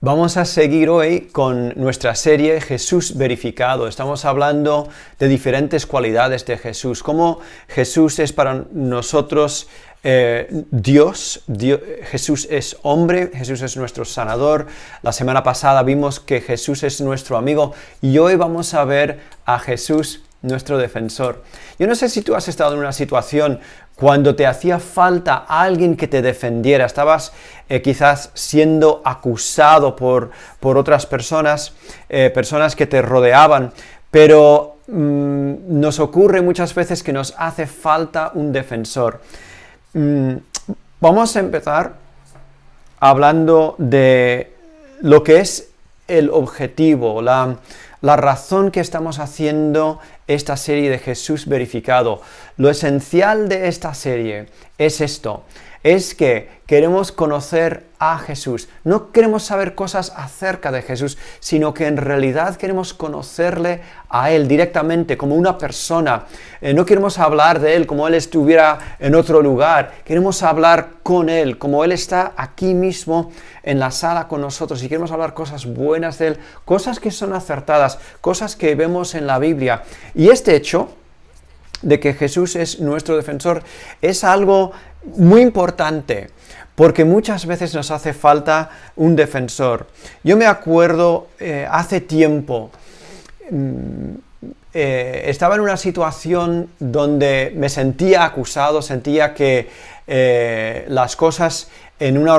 Vamos a seguir hoy con nuestra serie Jesús Verificado. Estamos hablando de diferentes cualidades de Jesús, cómo Jesús es para nosotros Dios, Jesús es hombre, Jesús es nuestro sanador. La semana pasada vimos que Jesús es nuestro amigo y hoy vamos a ver a Jesús, nuestro defensor. Yo no sé si tú has estado en una situación cuando te hacía falta alguien que te defendiera, estabas quizás siendo acusado por otras personas, personas que te rodeaban, pero nos ocurre muchas veces que nos hace falta un defensor. Vamos a empezar hablando de lo que es el objetivo, la razón que estamos haciendo esta serie de Jesús Verificado. Lo esencial de esta serie es esto, es que queremos conocer a Jesús. No queremos saber cosas acerca de Jesús, sino que en realidad queremos conocerle a Él directamente, como una persona. No queremos hablar de Él como Él estuviera en otro lugar. Queremos hablar con Él, como Él está aquí mismo en la sala con nosotros. Y queremos hablar cosas buenas de Él, cosas que son acertadas, cosas que vemos en la Biblia. Y este hecho de que Jesús es nuestro defensor es algo muy importante, porque muchas veces nos hace falta un defensor. Yo me acuerdo hace tiempo, estaba en una situación donde me sentía acusado, sentía que las cosas en una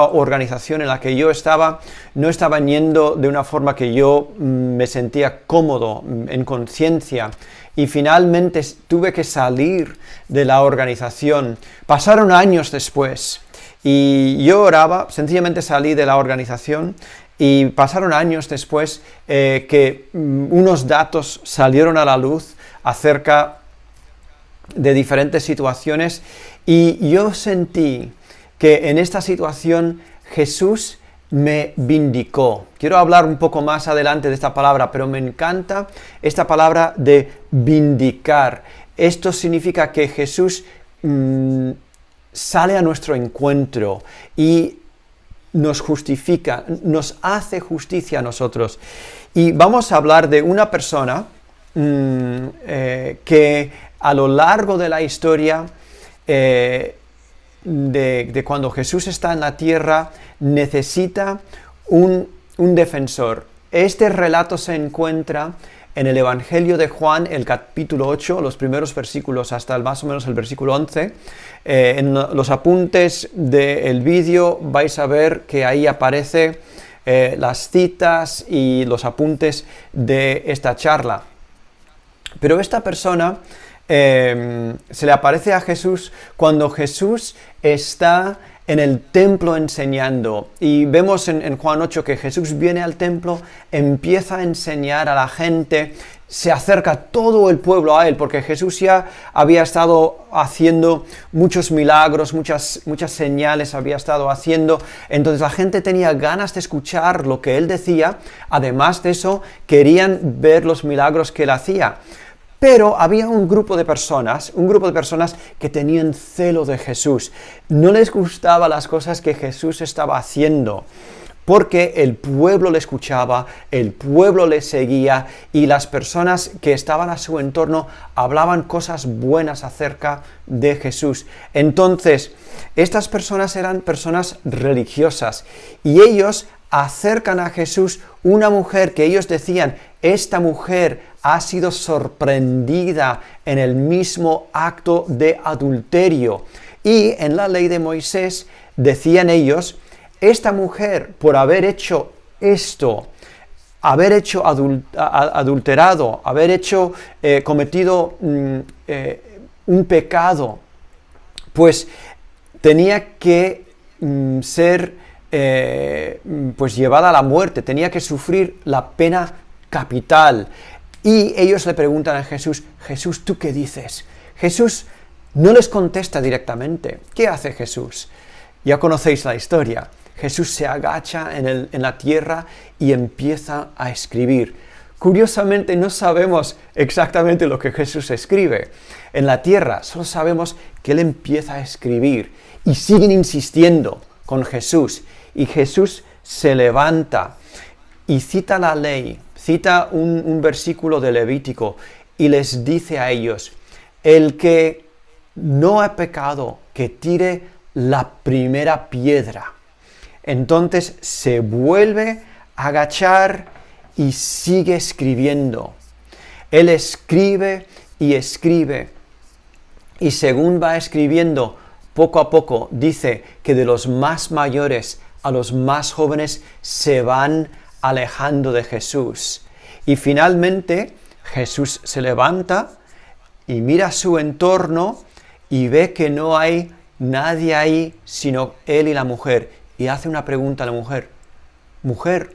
organización en la que yo estaba no estaban yendo de una forma que yo me sentía cómodo, en conciencia. Y finalmente tuve que salir de la organización. Pasaron años después y yo oraba, sencillamente salí de la organización y pasaron años después que unos datos salieron a la luz acerca de diferentes situaciones y yo sentí que en esta situación Jesús me vindicó. Quiero hablar un poco más adelante de esta palabra, pero me encanta esta palabra de vindicar. Esto significa que Jesús sale a nuestro encuentro y nos justifica, nos hace justicia a nosotros. Y vamos a hablar de una persona que a lo largo de la historia de cuando Jesús está en la tierra, necesita un defensor. Este relato se encuentra en el Evangelio de Juan, el capítulo 8, los primeros versículos hasta más o menos el versículo 11. En los apuntes del vídeo vais a ver que ahí aparece las citas y los apuntes de esta charla. Pero esta persona se le aparece a Jesús cuando Jesús está en el templo enseñando, y vemos en Juan 8 que Jesús viene al templo, empieza a enseñar a la gente, se acerca todo el pueblo a él, porque Jesús ya había estado haciendo muchos milagros, muchas señales había estado haciendo, entonces la gente tenía ganas de escuchar lo que él decía, además de eso querían ver los milagros que él hacía. Pero había un grupo de personas que tenían celo de Jesús. No les gustaban las cosas que Jesús estaba haciendo, porque el pueblo le escuchaba, el pueblo le seguía, y las personas que estaban a su entorno hablaban cosas buenas acerca de Jesús. Entonces, estas personas eran personas religiosas, y ellos acercan a Jesús una mujer que ellos decían, esta mujer ha sido sorprendida en el mismo acto de adulterio. Y en la ley de Moisés decían ellos, esta mujer por haber hecho esto, haber hecho adulterado, haber hecho cometido un pecado, pues tenía que ser pues llevada a la muerte, tenía que sufrir la pena capital. Y ellos le preguntan a Jesús, Jesús, ¿tú qué dices? Jesús no les contesta directamente. ¿Qué hace Jesús? Ya conocéis la historia. Jesús se agacha en la tierra y empieza a escribir. Curiosamente no sabemos exactamente lo que Jesús escribe en la tierra, solo sabemos que Él empieza a escribir y siguen insistiendo con Jesús. Y Jesús se levanta y cita la ley, cita un versículo de Levítico y les dice a ellos, el que no ha pecado, que tire la primera piedra. Entonces se vuelve a agachar y sigue escribiendo. Él escribe y escribe. Y según va escribiendo, poco a poco, dice que de los más mayores a los más jóvenes se van alejando de Jesús. Y finalmente Jesús se levanta y mira su entorno y ve que no hay nadie ahí sino él y la mujer. Y hace una pregunta a la mujer. Mujer,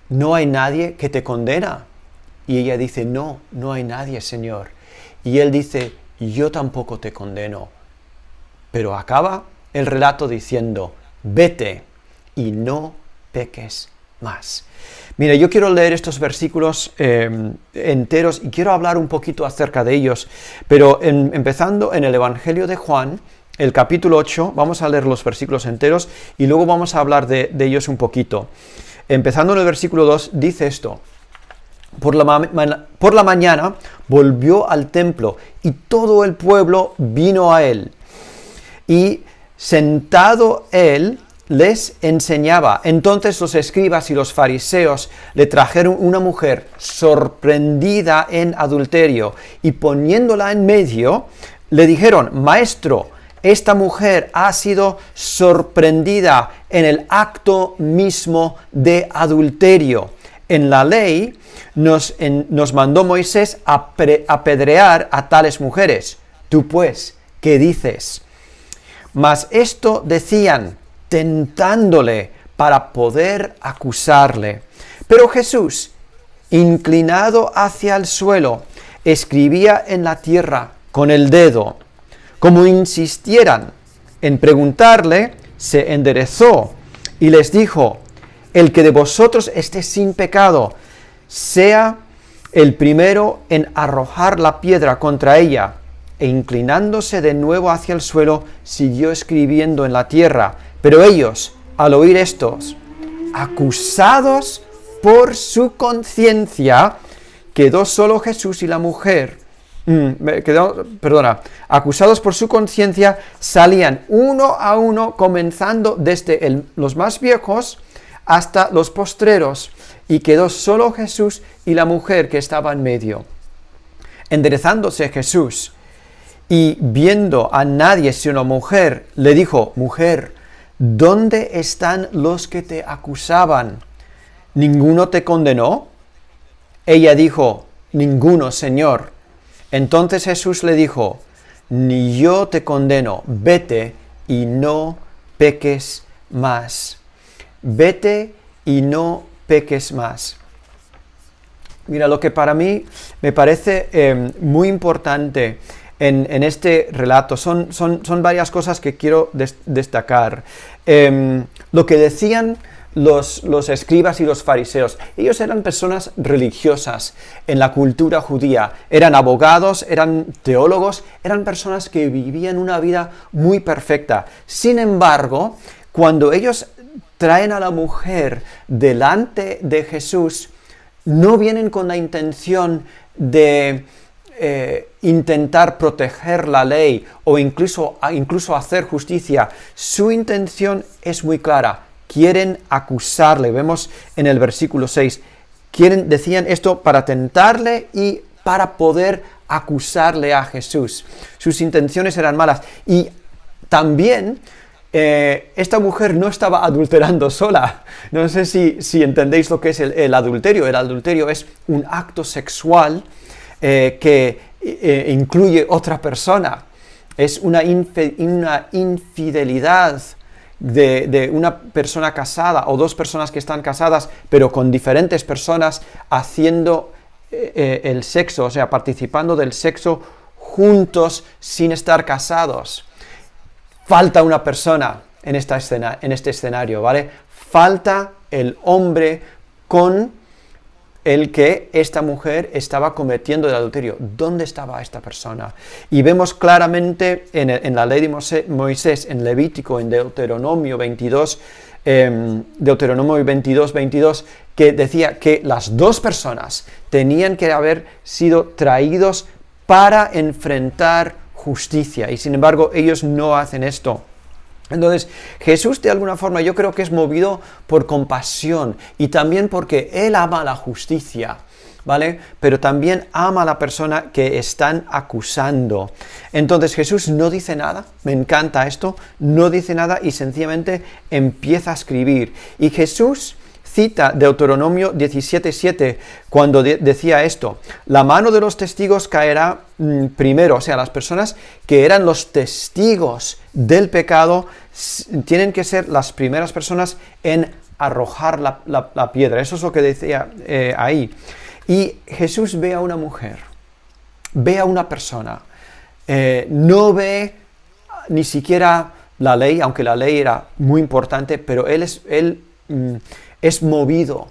¿no hay nadie que te condena? Y ella dice, no, no hay nadie, Señor. Y él dice, yo tampoco te condeno. Pero acaba el relato diciendo, vete y no peques más. Mira, yo quiero leer estos versículos enteros y quiero hablar un poquito acerca de ellos, pero empezando en el Evangelio de Juan, el capítulo 8, vamos a leer los versículos enteros y luego vamos a hablar de ellos un poquito. Empezando en el versículo 2, dice esto. Por la mañana volvió al templo y todo el pueblo vino a él. Y sentado él les enseñaba. Entonces los escribas y los fariseos le trajeron una mujer sorprendida en adulterio y poniéndola en medio, le dijeron, Maestro, esta mujer ha sido sorprendida en el acto mismo de adulterio. En la ley nos mandó Moisés a apedrear a tales mujeres. Tú pues, ¿qué dices? Mas esto decían, tentándole para poder acusarle. Pero Jesús, inclinado hacia el suelo, escribía en la tierra con el dedo. Como insistieran en preguntarle, se enderezó y les dijo, el que de vosotros esté sin pecado, sea el primero en arrojar la piedra contra ella. E inclinándose de nuevo hacia el suelo, siguió escribiendo en la tierra. Pero ellos, al oír estos, acusados por su conciencia, quedó solo Jesús y la mujer. Acusados por su conciencia, salían uno a uno, comenzando desde los más viejos hasta los postreros, y quedó solo Jesús y la mujer que estaba en medio. Enderezándose Jesús y viendo a nadie sino mujer, le dijo, Mujer, ¿dónde están los que te acusaban? ¿Ninguno te condenó? Ella dijo, Ninguno, Señor. Entonces Jesús le dijo, Ni yo te condeno, vete y no peques más. Vete y no peques más. Mira, lo que para mí me parece muy importante en este relato son varias cosas que quiero destacar. Lo que decían los escribas y los fariseos, ellos eran personas religiosas en la cultura judía, eran abogados, eran teólogos, eran personas que vivían una vida muy perfecta. Sin embargo, cuando ellos traen a la mujer delante de Jesús, no vienen con la intención de intentar proteger la ley o incluso hacer justicia. Su intención es muy clara. Quieren acusarle. Vemos en el versículo 6. Decían esto para tentarle y para poder acusarle a Jesús. Sus intenciones eran malas. Y también esta mujer no estaba adulterando sola. No sé si entendéis lo que es el adulterio. El adulterio es un acto sexual que incluye otra persona. Es una infidelidad de una persona casada o dos personas que están casadas, pero con diferentes personas haciendo el sexo, o sea, participando del sexo juntos sin estar casados. Falta una persona en este escenario, ¿vale? Falta el hombre con el que esta mujer estaba cometiendo el adulterio. ¿Dónde estaba esta persona? Y vemos claramente en la ley de Moisés, en Levítico, en Deuteronomio 22, Deuteronomio 22, que decía que las dos personas tenían que haber sido traídos para enfrentar justicia, y sin embargo ellos no hacen esto. Entonces, Jesús de alguna forma yo creo que es movido por compasión y también porque Él ama la justicia, ¿vale? Pero también ama a la persona que están acusando. Entonces Jesús no dice nada, me encanta esto, no dice nada y sencillamente empieza a escribir. Y Jesús cita Deuteronomio 17:7 cuando decía esto: la mano de los testigos caerá primero, o sea, las personas que eran los testigos del pecado tienen que ser las primeras personas en arrojar la piedra. Eso es lo que decía ahí. Y Jesús ve a una mujer, ve a una persona, no ve ni siquiera la ley, aunque la ley era muy importante, pero él es movido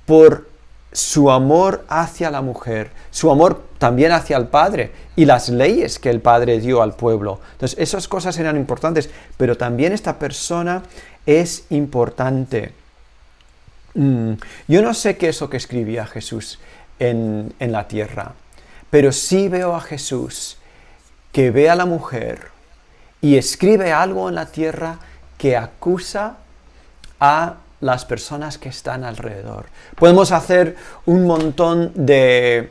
por su amor hacia la mujer, su amor también hacia el Padre y las leyes que el Padre dio al pueblo. Entonces, esas cosas eran importantes, pero también esta persona es importante. Yo no sé qué es lo que escribía Jesús en la tierra, pero sí veo a Jesús que ve a la mujer y escribe algo en la tierra que acusa a las personas que están alrededor. Podemos hacer un montón de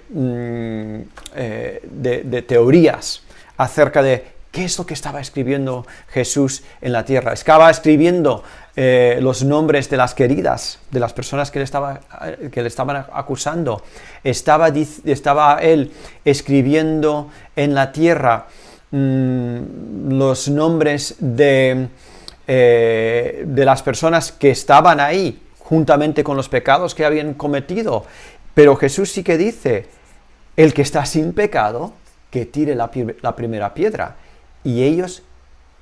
teorías acerca de qué es lo que estaba escribiendo Jesús en la tierra. Estaba escribiendo los nombres de las queridas, de las personas que le estaban acusando. Estaba él escribiendo en la tierra los nombres de las personas que estaban ahí, juntamente con los pecados que habían cometido. Pero Jesús sí que dice: el que está sin pecado, que tire la primera piedra. Y ellos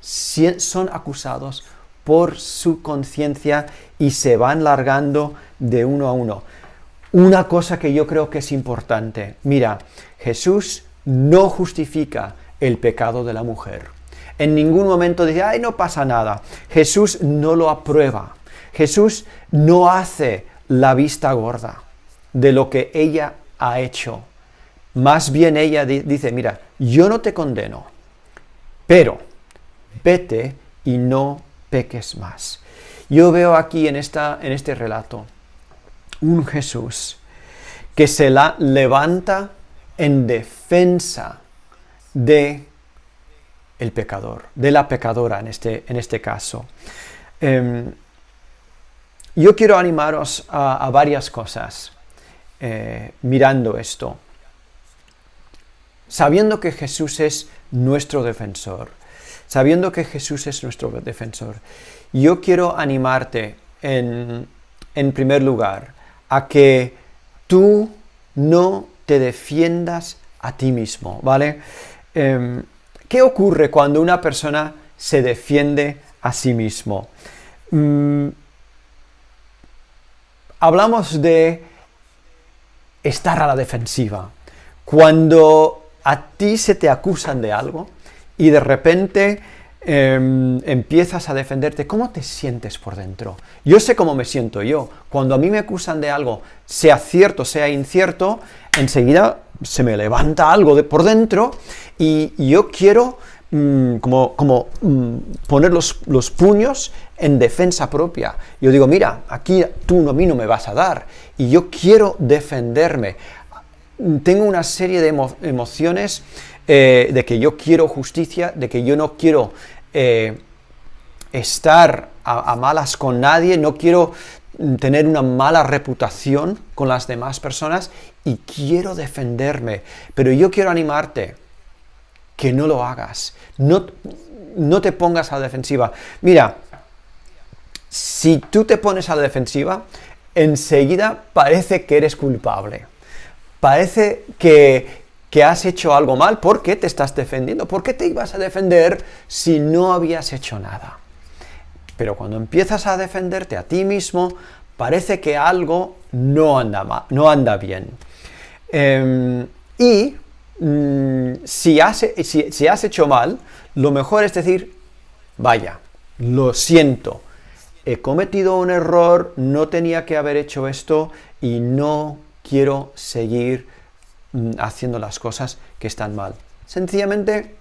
son acusados por su conciencia y se van largando de uno a uno. Una cosa que yo creo que es importante: mira, Jesús no justifica el pecado de la mujer. En ningún momento dice: ay, no pasa nada. Jesús no lo aprueba. Jesús no hace la vista gorda de lo que ella ha hecho. Más bien ella dice: mira, yo no te condeno, pero vete y no peques más. Yo veo aquí en este relato un Jesús que se levanta en defensa de el pecador, de la pecadora en este caso. Yo quiero animaros a varias cosas mirando esto. Sabiendo que Jesús es nuestro defensor, yo quiero animarte en primer lugar a que tú no te defiendas a ti mismo, ¿vale? ¿Qué ocurre cuando una persona se defiende a sí mismo? Hablamos de estar a la defensiva. Cuando a ti se te acusan de algo y de repente empiezas a defenderte, ¿cómo te sientes por dentro? Yo sé cómo me siento yo. Cuando a mí me acusan de algo, sea cierto, sea incierto, enseguida se me levanta algo por dentro y yo quiero poner los puños en defensa propia. Yo digo: mira, aquí tú a mí no me vas a dar, y yo quiero defenderme. Tengo una serie de emociones de que yo quiero justicia, de que yo no quiero estar a malas con nadie, no quiero tener una mala reputación con las demás personas y quiero defenderme. Pero yo quiero animarte que no lo hagas. No te pongas a la defensiva. Mira, si tú te pones a la defensiva, enseguida parece que eres culpable. Parece que has hecho algo mal. ¿Por qué te estás defendiendo? ¿Por qué te ibas a defender si no habías hecho nada? Pero cuando empiezas a defenderte a ti mismo, parece que algo no anda bien. Si has hecho mal, lo mejor es decir: vaya, lo siento, he cometido un error, no tenía que haber hecho esto y no quiero seguir haciendo las cosas que están mal. Sencillamente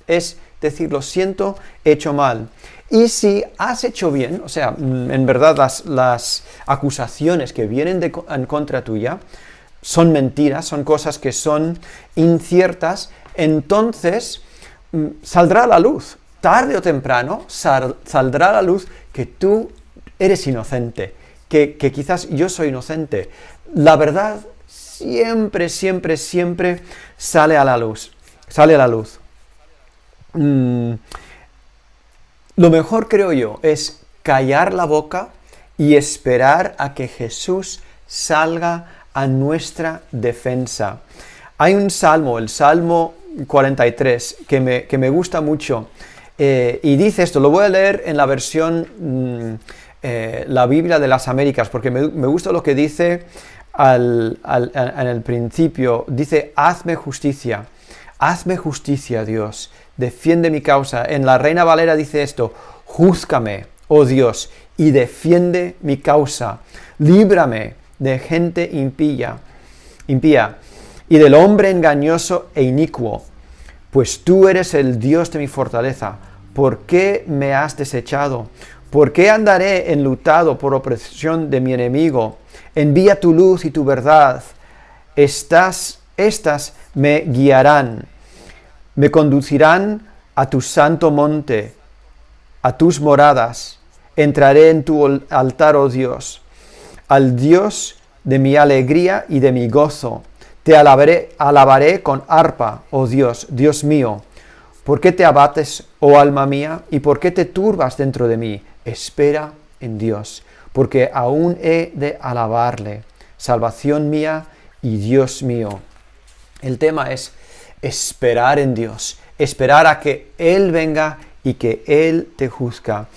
es decir, lo siento, he hecho mal. Y si has hecho bien, o sea, en verdad las acusaciones que vienen en contra tuya son mentiras, son cosas que son inciertas, entonces saldrá a la luz. Tarde o temprano saldrá a la luz que tú eres inocente, que quizás yo soy inocente. La verdad siempre, siempre, siempre sale a la luz. Sale a la luz. Lo mejor, creo yo, es callar la boca y esperar a que Jesús salga a nuestra defensa. Hay un salmo, el Salmo 43, que me gusta mucho, y dice esto, lo voy a leer en la versión, la Biblia de las Américas, porque me gusta lo que dice en el principio, dice, hazme justicia, Dios, defiende mi causa. En la Reina Valera dice esto, júzgame, oh Dios, y defiende mi causa, líbrame de gente impía, y del hombre engañoso e inicuo, pues tú eres el Dios de mi fortaleza. ¿Por qué me has desechado? ¿Por qué andaré enlutado por opresión de mi enemigo? Envía tu luz y tu verdad, estas me guiarán, me conducirán a tu santo monte, a tus moradas. Entraré en tu altar, oh Dios, al Dios de mi alegría y de mi gozo. Te alabaré con arpa, oh Dios, Dios mío. ¿Por qué te abates, oh alma mía, y por qué te turbas dentro de mí? Espera en Dios, porque aún he de alabarle, salvación mía y Dios mío. El tema es esperar en Dios, esperar a que Él venga y que Él te juzga.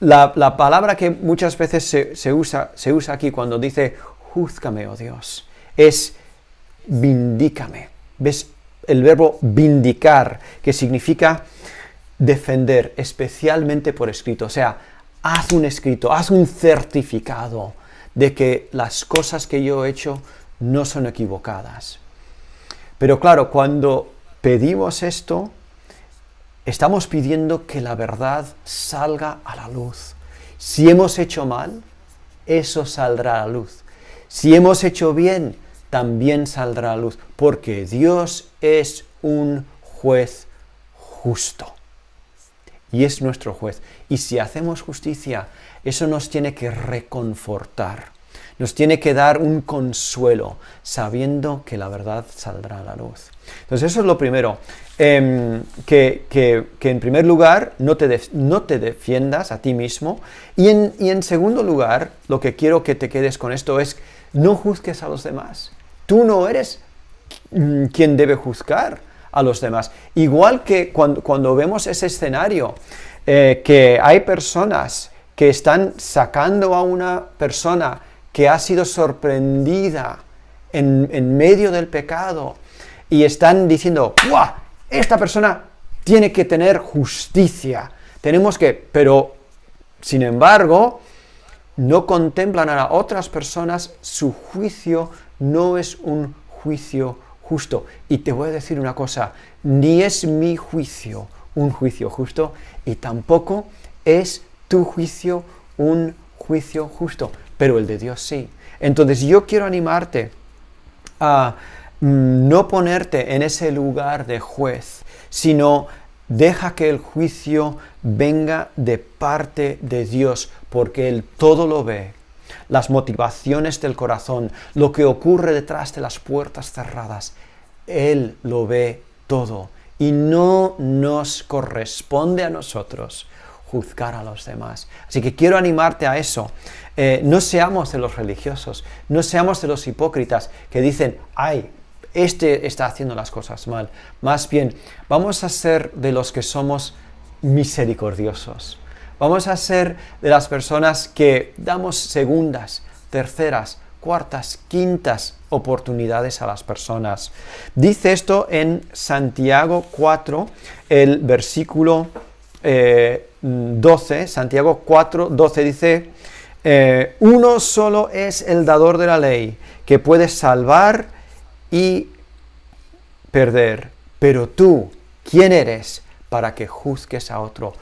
La palabra que muchas veces se usa aquí cuando dice júzgame, oh Dios, es vindícame. ¿Ves? El verbo vindicar, que significa defender, especialmente por escrito. O sea, haz un escrito, haz un certificado de que las cosas que yo he hecho no son equivocadas. Pero claro, cuando pedimos esto, estamos pidiendo que la verdad salga a la luz. Si hemos hecho mal, eso saldrá a la luz. Si hemos hecho bien, también saldrá a la luz, porque Dios es un juez justo. Y es nuestro juez. Y si hacemos justicia, eso nos tiene que reconfortar. Nos tiene que dar un consuelo, sabiendo que la verdad saldrá a la luz. Entonces eso es lo primero. Que en primer lugar no te defiendas a ti mismo. Y en segundo lugar, lo que quiero que te quedes con esto es, no juzgues a los demás. Tú no eres quien debe juzgar a los demás. Igual que cuando vemos ese escenario, que hay personas que están sacando a una persona que ha sido sorprendida en medio del pecado y están diciendo, ¡buah! Esta persona tiene que tener justicia. Pero sin embargo, no contemplan a otras personas, su juicio no es un juicio justo. Y te voy a decir una cosa, ni es mi juicio un juicio justo, y tampoco es tu juicio un juicio justo, pero el de Dios sí. Entonces yo quiero animarte a no ponerte en ese lugar de juez, sino deja que el juicio venga de parte de Dios, porque Él todo lo ve, las motivaciones del corazón, lo que ocurre detrás de las puertas cerradas. Él lo ve todo y no nos corresponde a nosotros juzgar a los demás. Así que quiero animarte a eso. No seamos de los religiosos, no seamos de los hipócritas que dicen, ¡ay! Este está haciendo las cosas mal. Más bien, vamos a ser de los que somos misericordiosos. Vamos a ser de las personas que damos segundas, terceras, cuartas, quintas oportunidades a las personas. Dice esto en Santiago 4, el versículo 12, Santiago 4, 12 dice, uno solo es el dador de la ley, que puede salvar y perder. Pero tú, ¿quién eres para que juzgues a otro?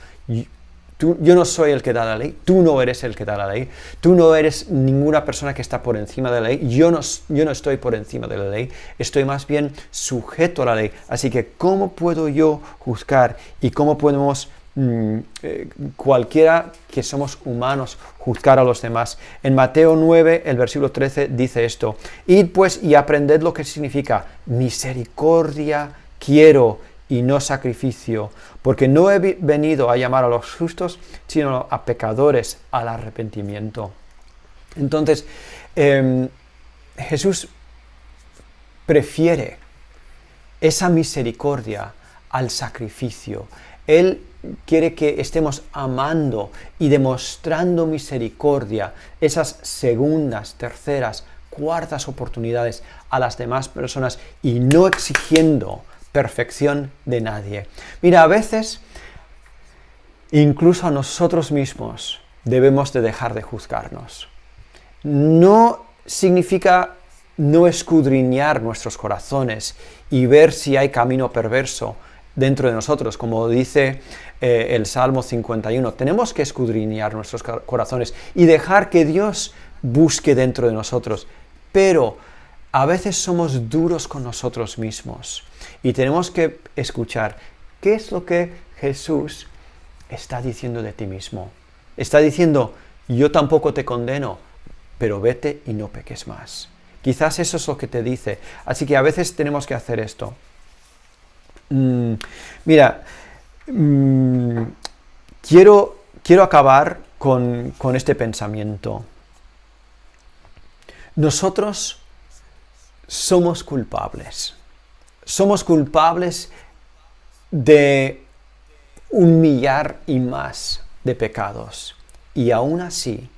Yo no soy el que da la ley, tú no eres el que da la ley, tú no eres ninguna persona que está por encima de la ley, yo no estoy por encima de la ley, estoy más bien sujeto a la ley. Así que, ¿cómo puedo yo juzgar y cómo podemos cualquiera que somos humanos juzgar a los demás? En Mateo 9, el versículo 13 dice esto: id pues y aprended lo que significa misericordia quiero y no sacrificio, porque no he venido a llamar a los justos, sino a pecadores al arrepentimiento. Entonces, Jesús prefiere esa misericordia al sacrificio. Él quiere que estemos amando y demostrando misericordia, esas segundas, terceras, cuartas oportunidades a las demás personas y no exigiendo perfección de nadie. Mira, a veces, incluso a nosotros mismos, debemos de dejar de juzgarnos. No significa no escudriñar nuestros corazones y ver si hay camino perverso dentro de nosotros, como dice el Salmo 51. Tenemos que escudriñar nuestros corazones y dejar que Dios busque dentro de nosotros. Pero a veces somos duros con nosotros mismos y tenemos que escuchar qué es lo que Jesús está diciendo de ti mismo. Está diciendo, yo tampoco te condeno, pero vete y no peques más. Quizás eso es lo que te dice. Así que a veces tenemos que hacer esto. Quiero acabar con este pensamiento. Nosotros somos culpables. Somos culpables de 1,000,000 y más de pecados. Y aún así,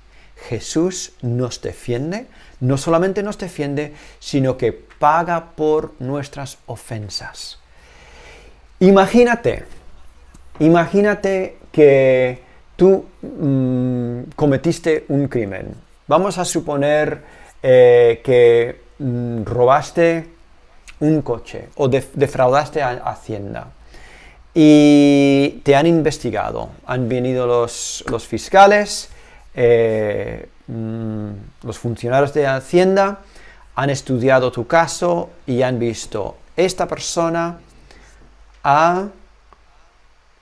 Jesús nos defiende, no solamente nos defiende, sino que paga por nuestras ofensas. Imagínate que tú cometiste un crimen. Vamos a suponer que robaste un coche o defraudaste a Hacienda y te han investigado. Han venido los fiscales, los funcionarios de Hacienda, han estudiado tu caso y han visto, esta persona ha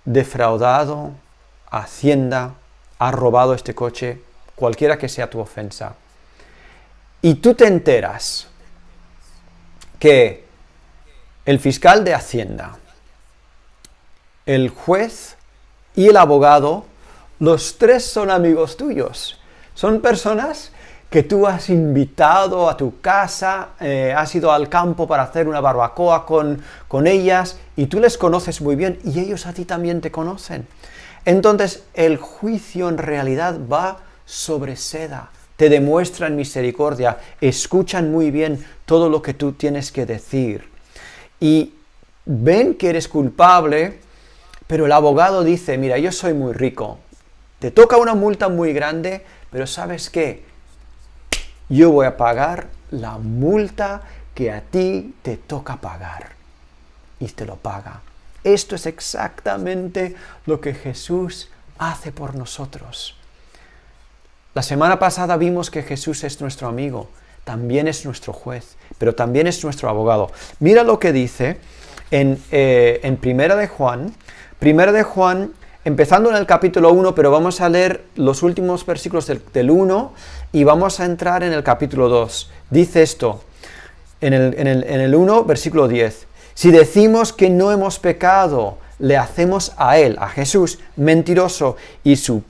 defraudado a Hacienda, ha robado este coche, cualquiera que sea tu ofensa. Y tú te enteras que el fiscal de Hacienda, el juez y el abogado, los tres son amigos tuyos. Son personas que tú has invitado a tu casa, has ido al campo para hacer una barbacoa con ellas y tú les conoces muy bien y ellos a ti también te conocen. Entonces el juicio en realidad va sobre seda. Te demuestran misericordia, escuchan muy bien todo lo que tú tienes que decir. Y ven que eres culpable, pero el abogado dice, mira, yo soy muy rico, te toca una multa muy grande, pero ¿sabes qué? Yo voy a pagar la multa que a ti te toca pagar. Y te lo paga. Esto es exactamente lo que Jesús hace por nosotros. La semana pasada vimos que Jesús es nuestro amigo, también es nuestro juez, pero también es nuestro abogado. Mira lo que dice en Primera de Juan, empezando en el capítulo 1, pero vamos a leer los últimos versículos del 1 y vamos a entrar en el capítulo 2. Dice esto, en el 1, versículo 10. Si decimos que no hemos pecado, le hacemos a él, a Jesús, mentiroso, y su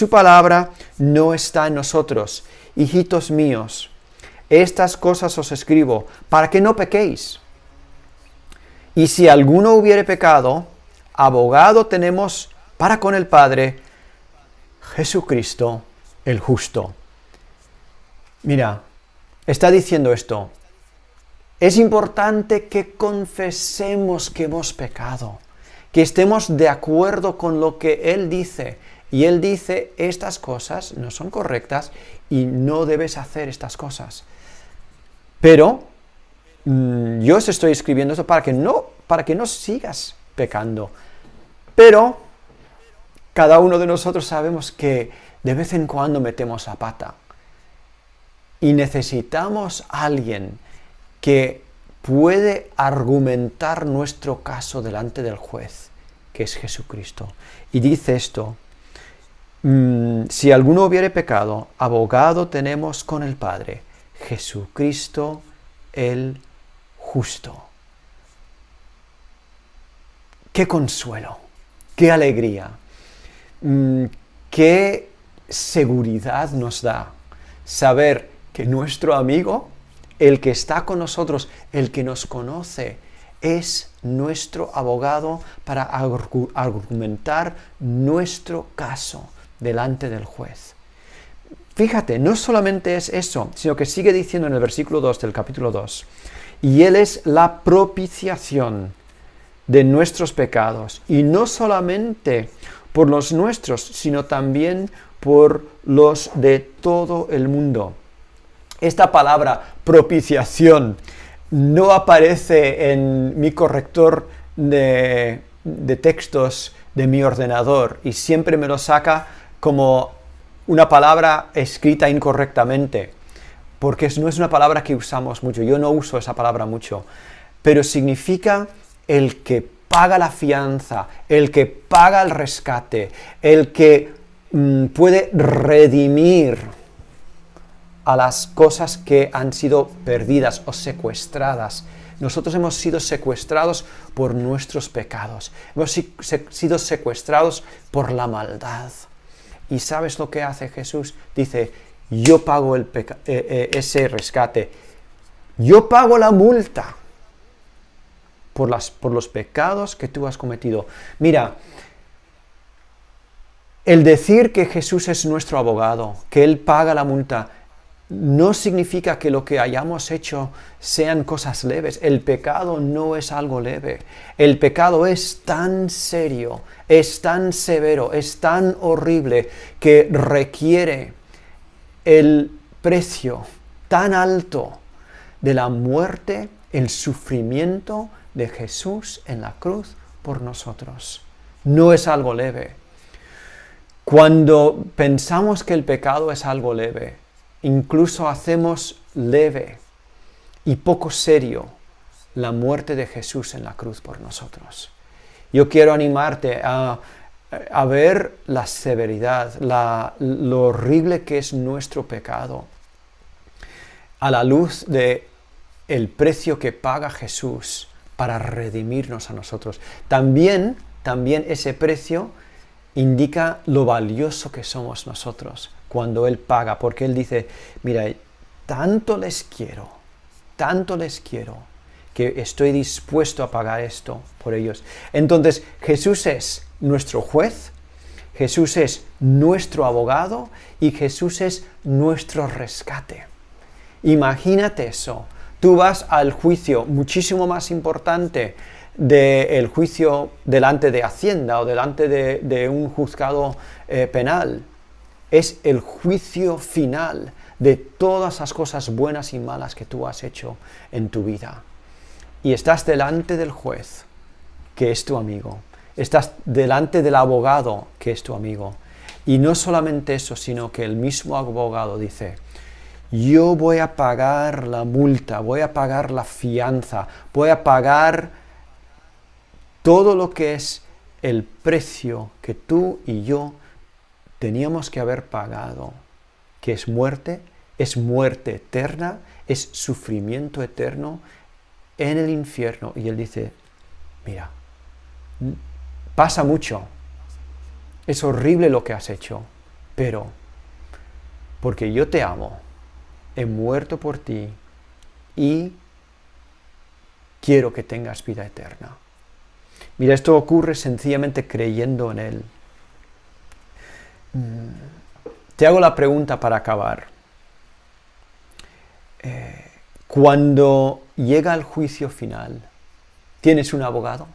palabra no está en nosotros. Hijitos míos, estas cosas os escribo para que no pequéis. Y si alguno hubiere pecado, abogado tenemos para con el Padre, Jesucristo el justo. Mira, está diciendo esto. Es importante que confesemos que hemos pecado, que estemos de acuerdo con lo que Él dice. Y Él dice, estas cosas no son correctas y no debes hacer estas cosas. Pero yo os estoy escribiendo esto para que no sigas pecando. Pero cada uno de nosotros sabemos que de vez en cuando metemos la pata. Y necesitamos a alguien que puede argumentar nuestro caso delante del juez, que es Jesucristo. Y dice esto, si alguno hubiere pecado, abogado tenemos con el Padre, Jesucristo el justo. ¡Qué consuelo! ¡Qué alegría! ¡Qué seguridad nos da saber que nuestro amigo, el que está con nosotros, el que nos conoce, es nuestro abogado para argumentar nuestro caso delante del juez? Fíjate, no solamente es eso, sino que sigue diciendo en el versículo 2 del capítulo 2, y Él es la propiciación de nuestros pecados, y no solamente por los nuestros, sino también por los de todo el mundo. Esta palabra propiciación no aparece en mi corrector de textos de mi ordenador y siempre me lo saca como una palabra escrita incorrectamente, porque no es una palabra que usamos mucho. Yo no uso esa palabra mucho, pero significa el que paga la fianza, el que paga el rescate, el que puede redimir a las cosas que han sido perdidas o secuestradas. Nosotros hemos sido secuestrados por nuestros pecados. Hemos sido secuestrados por la maldad. ¿Y sabes lo que hace Jesús? Dice, yo pago ese rescate. Yo pago la multa por los pecados que tú has cometido. Mira, el decir que Jesús es nuestro abogado, que Él paga la multa, no significa que lo que hayamos hecho sean cosas leves. El pecado no es algo leve. El pecado es tan serio, es tan severo, es tan horrible que requiere el precio tan alto de la muerte, el sufrimiento de Jesús en la cruz por nosotros. No es algo leve. Cuando pensamos que el pecado es algo leve, incluso hacemos leve y poco serio la muerte de Jesús en la cruz por nosotros. Yo quiero animarte a ver la severidad, lo horrible que es nuestro pecado, a la luz de el precio que paga Jesús para redimirnos a nosotros. También ese precio indica lo valioso que somos nosotros cuando Él paga, porque Él dice, mira, tanto les quiero, que estoy dispuesto a pagar esto por ellos. Entonces, Jesús es nuestro juez, Jesús es nuestro abogado y Jesús es nuestro rescate. Imagínate eso. Tú vas al juicio muchísimo más importante del juicio delante de Hacienda o delante de un juzgado penal. Es el juicio final de todas las cosas buenas y malas que tú has hecho en tu vida. Y estás delante del juez, que es tu amigo. Estás delante del abogado, que es tu amigo. Y no solamente eso, sino que el mismo abogado dice, yo voy a pagar la multa, voy a pagar la fianza, voy a pagar todo lo que es el precio que tú y yo teníamos que haber pagado, que es muerte eterna, es sufrimiento eterno en el infierno. Y Él dice, mira, pasa mucho, es horrible lo que has hecho, pero porque yo te amo, he muerto por ti y quiero que tengas vida eterna. Mira, esto ocurre sencillamente creyendo en Él. Te hago la pregunta para acabar. Cuando llega el juicio final, ¿tienes un abogado?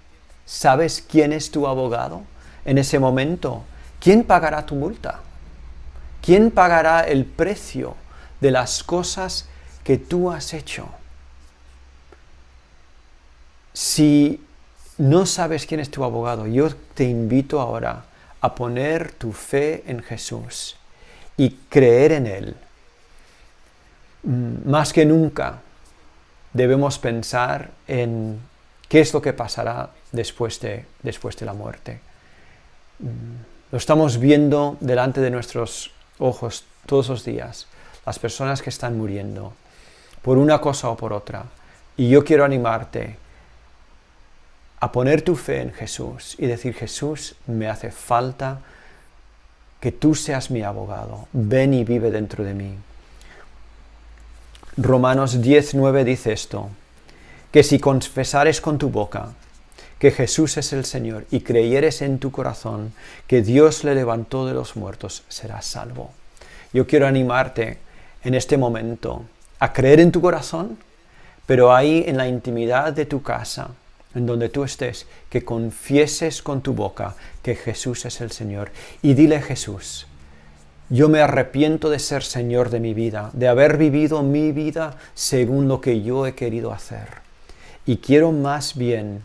¿Sabes quién es tu abogado en ese momento? ¿Quién pagará tu multa? ¿Quién pagará el precio de las cosas que tú has hecho? Si no sabes quién es tu abogado, yo te invito ahora a poner tu fe en Jesús y creer en Él. Más que nunca debemos pensar en qué es lo que pasará después de la muerte. Lo estamos viendo delante de nuestros ojos todos los días, las personas que están muriendo, por una cosa o por otra. Y yo quiero animarte a poner tu fe en Jesús y decir: Jesús, me hace falta que tú seas mi abogado. Ven y vive dentro de mí. Romanos 10:9 dice esto: que si confesares con tu boca que Jesús es el Señor y creyeres en tu corazón que Dios le levantó de los muertos, serás salvo. Yo quiero animarte en este momento a creer en tu corazón, pero ahí en la intimidad de tu casa, en donde tú estés, que confieses con tu boca que Jesús es el Señor y dile: Jesús, yo me arrepiento de ser Señor de mi vida, de haber vivido mi vida según lo que yo he querido hacer. Y quiero más bien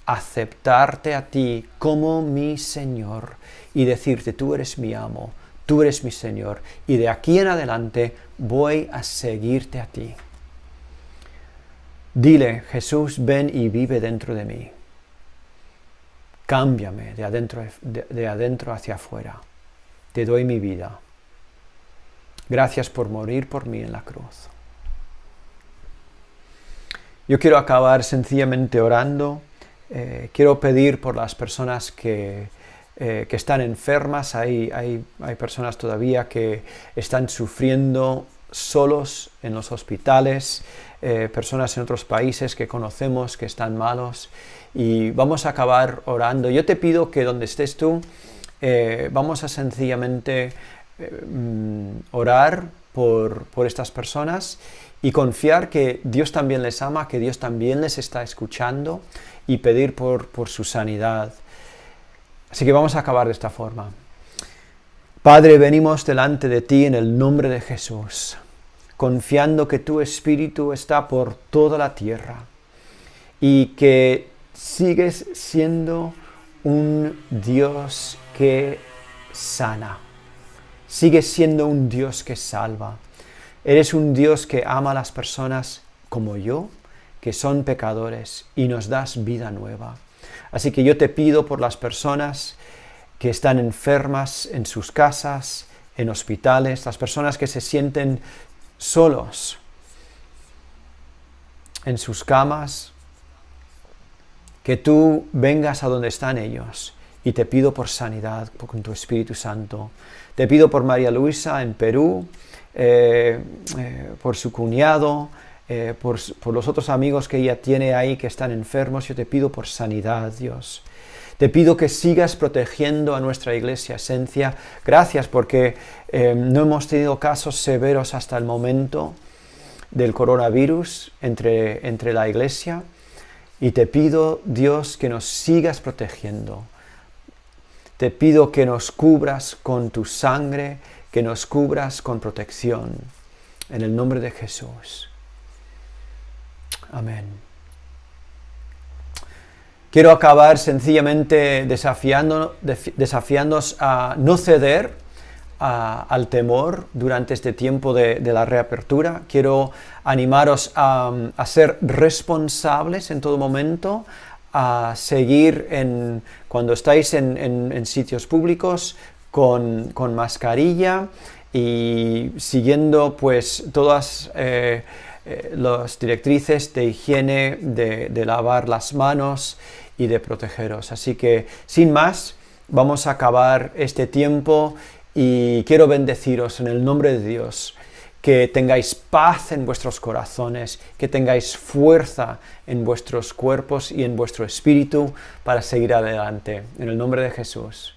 aceptarte a ti como mi Señor y decirte: tú eres mi amo, tú eres mi Señor, y de aquí en adelante voy a seguirte a ti. Dile: Jesús, ven y vive dentro de mí. Cámbiame de adentro hacia afuera. Te doy mi vida. Gracias por morir por mí en la cruz. Yo quiero acabar sencillamente orando. Quiero pedir por las personas que están enfermas. Hay personas todavía que están sufriendo solos en los hospitales, personas en otros países que conocemos que están malos, y vamos a acabar orando. Yo te pido que donde estés tú, vamos a sencillamente orar por estas personas y confiar que Dios también les ama, que Dios también les está escuchando, y pedir por su sanidad. Así que vamos a acabar de esta forma. Padre, venimos delante de ti en el nombre de Jesús, confiando que tu Espíritu está por toda la tierra y que sigues siendo un Dios que sana. Sigues siendo un Dios que salva. Eres un Dios que ama a las personas como yo, que son pecadores, y nos das vida nueva. Así que yo te pido por las personas que están enfermas en sus casas, en hospitales, las personas que se sienten solos en sus camas, que tú vengas a donde están ellos, y te pido por sanidad con tu Espíritu Santo. Te pido por María Luisa en Perú, por su cuñado, por los otros amigos que ella tiene ahí que están enfermos. Yo te pido por sanidad, Dios. Te pido que sigas protegiendo a nuestra iglesia Esencia. Gracias porque no hemos tenido casos severos hasta el momento del coronavirus entre la iglesia. Y te pido, Dios, que nos sigas protegiendo. Te pido que nos cubras con tu sangre, que nos cubras con protección. En el nombre de Jesús. Amén. Quiero acabar sencillamente desafiándoos a no ceder al temor durante este tiempo de la reapertura. Quiero animaros a ser responsables en todo momento, a seguir cuando estáis en sitios públicos con mascarilla y siguiendo pues todas las directrices de higiene, de lavar las manos y de protegeros. Así que, sin más, vamos a acabar este tiempo y quiero bendeciros en el nombre de Dios, que tengáis paz en vuestros corazones, que tengáis fuerza en vuestros cuerpos y en vuestro espíritu para seguir adelante. En el nombre de Jesús.